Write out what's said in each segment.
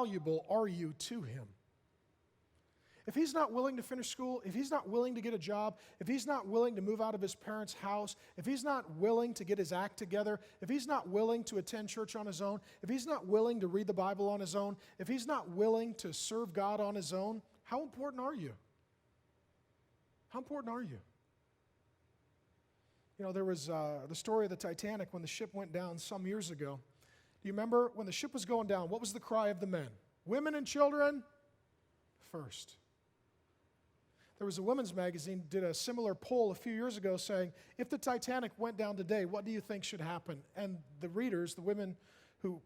valuable are you to him? If he's not willing to finish school, if he's not willing to get a job, if he's not willing to move out of his parents' house, if he's not willing to get his act together, if he's not willing to attend church on his own, if he's not willing to read the Bible on his own, if he's not willing to serve God on his own, how important are you? How important are you? You know, there was the story of the Titanic when the ship went down some years ago. Do you remember when the ship was going down, what was the cry of the men? Women and children first. There was a women's magazine did a similar poll a few years ago saying, if the Titanic went down today, what do you think should happen? And the readers, the women who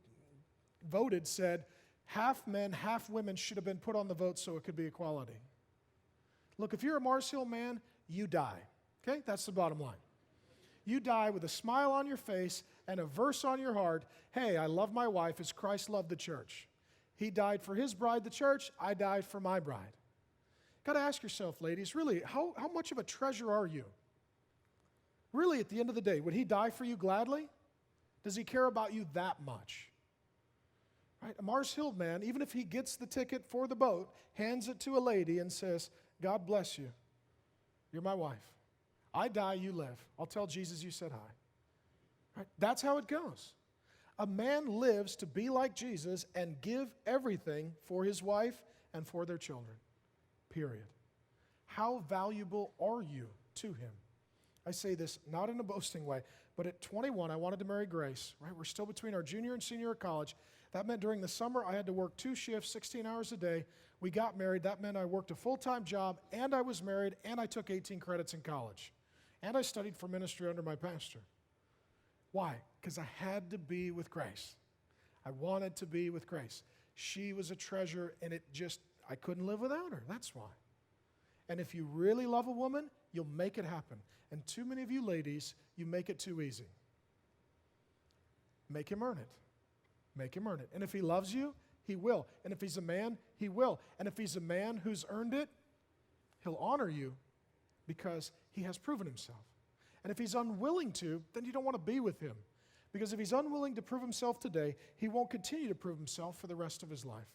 voted, said half men, half women should have been put on the vote so it could be equality. Look, if you're a Mars Hill man, you die. Okay? That's the bottom line. You die with a smile on your face and a verse on your heart. Hey, I love my wife as Christ loved the church. He died for his bride, the church. I died for my bride. Got to ask yourself, ladies, really, how much of a treasure are you? Really, at the end of the day, would he die for you gladly? Does he care about you that much? Right? A Mars Hill man, even if he gets the ticket for the boat, hands it to a lady and says, God bless you. You're my wife. I die, you live. I'll tell Jesus you said hi. Right? That's how it goes. A man lives to be like Jesus and give everything for his wife and for their children. Period. How valuable are you to him? I say this not in a boasting way, but at 21, I wanted to marry Grace. Right? We're still between our junior and senior year of college. That meant during the summer I had to work 2 shifts, 16 hours a day. We got married. That meant I worked a full-time job, and I was married, and I took 18 credits in college. And I studied for ministry under my pastor. Why? Because I had to be with Grace. I wanted to be with Grace. She was a treasure, and I couldn't live without her. That's why. And if you really love a woman, you'll make it happen. And too many of you ladies, you make it too easy. Make him earn it. Make him earn it. And if he loves you, he will. And if he's a man, he will. And if he's a man who's earned it, he'll honor you because he has proven himself. And if he's unwilling to, then you don't want to be with him. Because if he's unwilling to prove himself today, he won't continue to prove himself for the rest of his life.